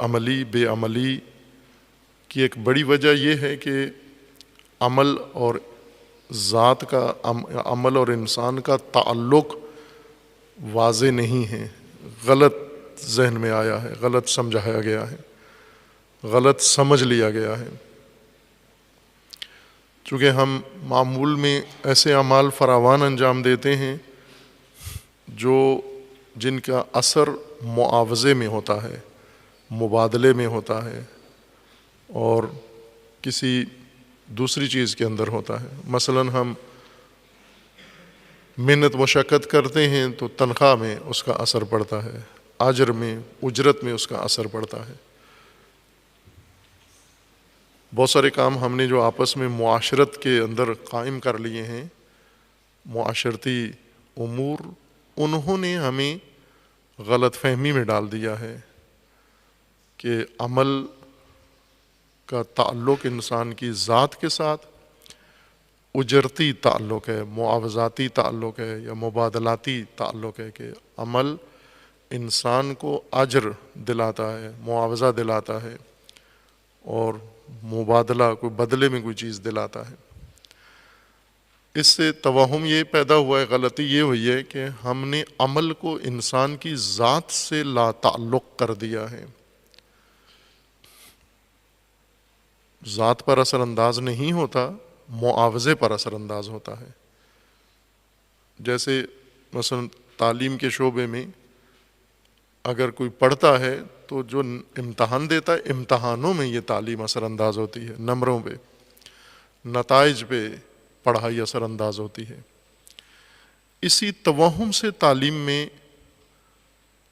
عملی بے عملی کی ایک بڑی وجہ یہ ہے کہ عمل اور ذات کا عمل اور انسان کا تعلق واضح نہیں ہے، غلط ذہن میں آیا ہے، غلط سمجھایا گیا ہے، غلط سمجھ لیا گیا ہے۔ چونکہ ہم معمول میں ایسے اعمال فراوان انجام دیتے ہیں جن کا اثر معاوضے میں ہوتا ہے، مبادلے میں ہوتا ہے اور کسی دوسری چیز کے اندر ہوتا ہے۔ مثلا ہم محنت مشقت کرتے ہیں تو تنخواہ میں اس کا اثر پڑتا ہے، اجر میں، اجرت میں اس کا اثر پڑتا ہے۔ بہت سارے کام ہم نے جو آپس میں معاشرت کے اندر قائم کر لیے ہیں، معاشرتی امور، انہوں نے ہمیں غلط فہمی میں ڈال دیا ہے کہ عمل کا تعلق انسان کی ذات کے ساتھ اجرتی تعلق ہے، معاوضاتی تعلق ہے یا مبادلاتی تعلق ہے، کہ عمل انسان کو اجر دلاتا ہے، معاوضہ دلاتا ہے اور مبادلہ کوئی بدلے میں کوئی چیز دلاتا ہے۔ اس سے توہم یہ پیدا ہوا ہے، غلطی یہ ہوئی ہے کہ ہم نے عمل کو انسان کی ذات سے لا تعلق کر دیا ہے، ذات پر اثر انداز نہیں ہوتا، معاوضے پر اثر انداز ہوتا ہے۔ جیسے مثلا تعلیم کے شعبے میں اگر کوئی پڑھتا ہے تو جو امتحان دیتا ہے، امتحانوں میں یہ تعلیم اثر انداز ہوتی ہے، نمبروں پہ، نتائج پہ پڑھائی اثر انداز ہوتی ہے۔ اسی توہم سے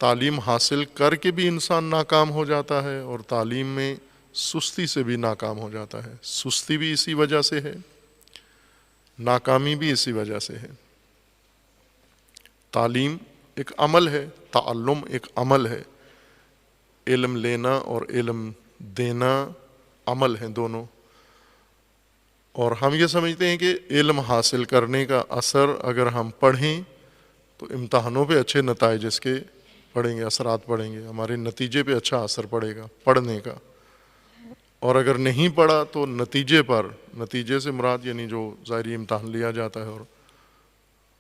تعلیم حاصل کر کے بھی انسان ناکام ہو جاتا ہے اور تعلیم میں سستی سے بھی ناکام ہو جاتا ہے۔ سستی بھی اسی وجہ سے ہے، ناکامی بھی اسی وجہ سے ہے۔ تعلیم ایک عمل ہے، تعلم ایک عمل ہے، علم لینا اور علم دینا عمل ہیں دونوں۔ اور ہم یہ سمجھتے ہیں کہ علم حاصل کرنے کا اثر اگر ہم پڑھیں تو امتحانوں پہ اچھے نتائج اس کے پڑھیں گے، اثرات پڑھیں گے، ہمارے نتیجے پہ اچھا اثر پڑے گا پڑھنے کا۔ اور اگر نہیں پڑھا تو نتیجے سے مراد یعنی جو ظاہری امتحان لیا جاتا ہے اور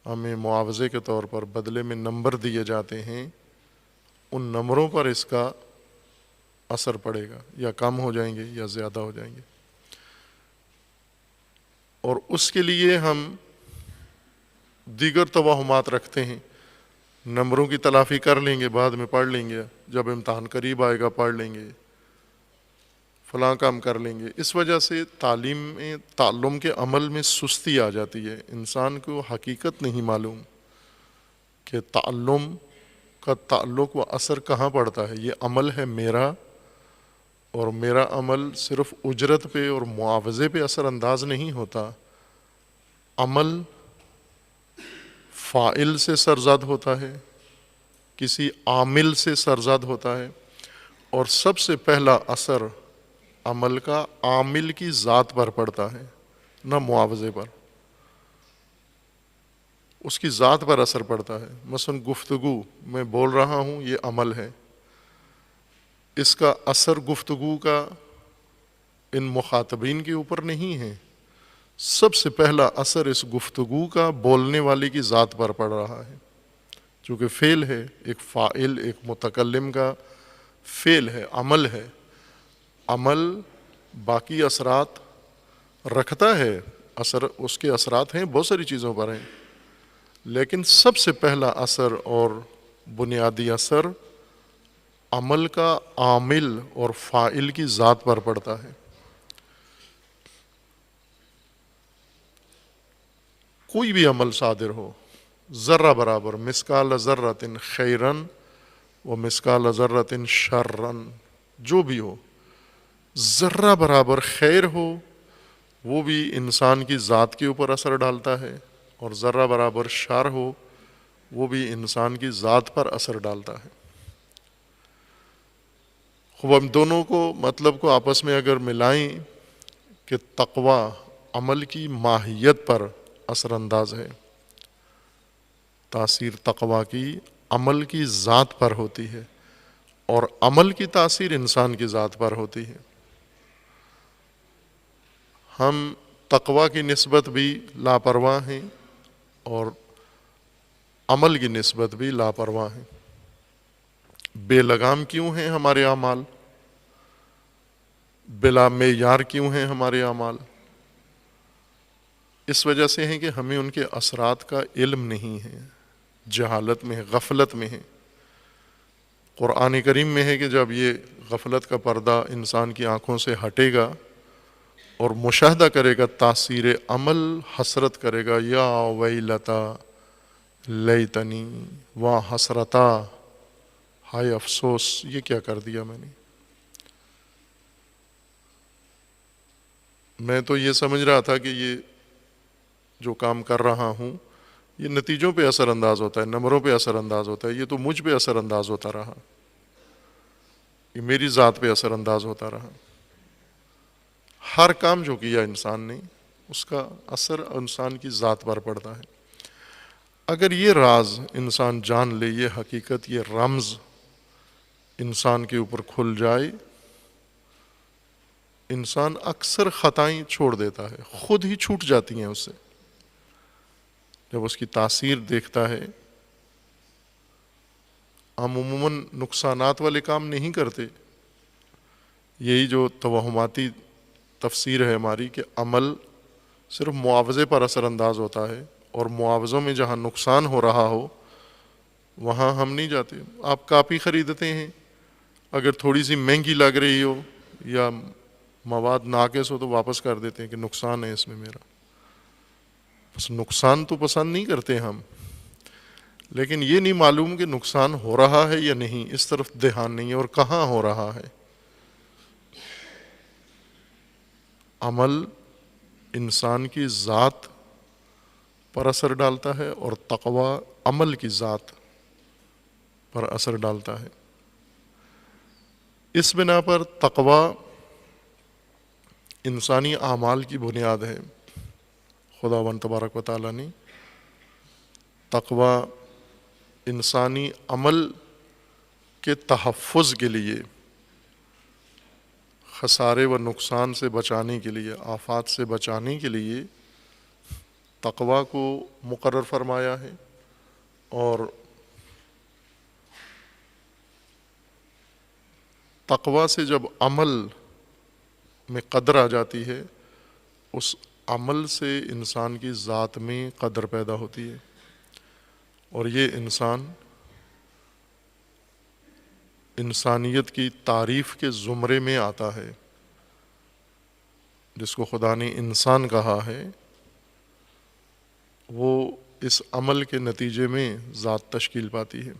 ہمیں معاوضے کے طور پر بدلے میں نمبر دیے جاتے ہیں، ان نمبروں پر اس کا اثر پڑے گا، یا کم ہو جائیں گے یا زیادہ ہو جائیں گے۔ اور اس کے لیے ہم دیگر توہمات رکھتے ہیں، نمبروں کی تلافی کر لیں گے، بعد میں پڑھ لیں گے، جب امتحان قریب آئے گا پڑھ لیں گے، فلاں کام کر لیں گے۔ اس وجہ سے تعلم کے عمل میں سستی آ جاتی ہے، انسان کو حقیقت نہیں معلوم کہ تعلم کا تعلق و اثر کہاں پڑتا ہے۔ یہ عمل ہے میرا، اور میرا عمل صرف اجرت پہ اور معاوضے پہ اثر انداز نہیں ہوتا، عمل فاعل سے سرزد ہوتا ہے، کسی عامل سے سرزد ہوتا ہے، اور سب سے پہلا اثر عمل کا عامل کی ذات پر پڑتا ہے، نہ معاوضے پر، اس کی ذات پر اثر پڑتا ہے۔ مثلا گفتگو میں بول رہا ہوں، یہ عمل ہے، اس کا اثر گفتگو کا ان مخاطبین کے اوپر نہیں ہے، سب سے پہلا اثر اس گفتگو کا بولنے والے کی ذات پر پڑ رہا ہے، چونکہ فعل ہے، ایک فاعل، ایک متکلم کا فعل ہے، عمل ہے۔ عمل باقی اثرات رکھتا ہے، اس کے اثرات ہیں، بہت ساری چیزوں پر ہیں، لیکن سب سے پہلا اثر اور بنیادی اثر عمل کا عامل اور فاعل کی ذات پر پڑتا ہے۔ کوئی بھی عمل صادر ہو، ذرہ برابر، مثقال ذرۃ خیرن و مثقال ذرۃ شرن، جو بھی ہو، ذرہ برابر خیر ہو وہ بھی انسان کی ذات کے اوپر اثر ڈالتا ہے، اور ذرہ برابر شر ہو وہ بھی انسان کی ذات پر اثر ڈالتا ہے۔ خوب ہم دونوں کو مطلب کو آپس میں اگر ملائیں کہ تقوی عمل کی ماہیت پر اثر انداز ہے، تاثیر تقوی کی عمل کی ذات پر ہوتی ہے، اور عمل کی تاثیر انسان کی ذات پر ہوتی ہے۔ ہم تقوی کی نسبت بھی لاپرواہ ہیں اور عمل کی نسبت بھی لاپرواہ ہیں۔ بے لگام کیوں ہیں ہمارے اعمال؟ بلا معیار کیوں ہیں ہمارے اعمال؟ اس وجہ سے ہیں کہ ہمیں ان کے اثرات کا علم نہیں ہے، جہالت میں ہے، غفلت میں ہے۔ قرآن کریم میں ہے کہ جب یہ غفلت کا پردہ انسان کی آنکھوں سے ہٹے گا اور مشاہدہ کرے گا تاثیر عمل، حسرت کرے گا، یا ویلتا لیتنی وا حسرتا، ہائے افسوس، یہ کیا کر دیا میں نے۔ میں تو یہ سمجھ رہا تھا کہ یہ جو کام کر رہا ہوں یہ نتیجوں پہ اثر انداز ہوتا ہے، نمبروں پہ اثر انداز ہوتا ہے، یہ تو مجھ پہ اثر انداز ہوتا رہا، یہ میری ذات پہ اثر انداز ہوتا رہا۔ ہر کام جو کیا انسان نے اس کا اثر انسان کی ذات پر پڑتا ہے۔ اگر یہ راز انسان جان لے، یہ حقیقت، یہ رمز انسان کے اوپر کھل جائے، انسان اکثر خطائیں چھوڑ دیتا ہے، خود ہی چھوٹ جاتی ہیں اس سے۔ جب اس کی تاثیر دیکھتا ہے، ہم عموماً نقصانات والے کام نہیں کرتے، یہی جو توہماتی تفسیر ہے ہماری کہ عمل صرف معاوضے پر اثر انداز ہوتا ہے اور معاوضوں میں جہاں نقصان ہو رہا ہو وہاں ہم نہیں جاتے۔ آپ کاپی خریدتے ہیں، اگر تھوڑی سی مہنگی لگ رہی ہو یا مواد ناقص ہو تو واپس کر دیتے ہیں کہ نقصان ہے اس میں میرا۔ بس نقصان تو پسند نہیں کرتے ہم، لیکن یہ نہیں معلوم کہ نقصان ہو رہا ہے یا نہیں، اس طرف دھیان نہیں ہے، اور کہاں ہو رہا ہے۔ عمل انسان کی ذات پر اثر ڈالتا ہے اور تقوی عمل کی ذات پر اثر ڈالتا ہے۔ اس بنا پر تقوی انسانی اعمال کی بنیاد ہے۔ خداوند تبارک و تعالیٰ نے تقوی انسانی عمل کے تحفظ کے لیے، خسارے و نقصان سے بچانے کے لیے، آفات سے بچانے کے لیے تقوی کو مقرر فرمایا ہے، اور تقوی سے جب عمل میں قدر آ جاتی ہے، اس عمل سے انسان کی ذات میں قدر پیدا ہوتی ہے، اور یہ انسانیت کی تعریف کے زمرے میں آتا ہے۔ جس کو خدا نے انسان کہا ہے وہ اس عمل کے نتیجے میں ذات تشکیل پاتی ہے۔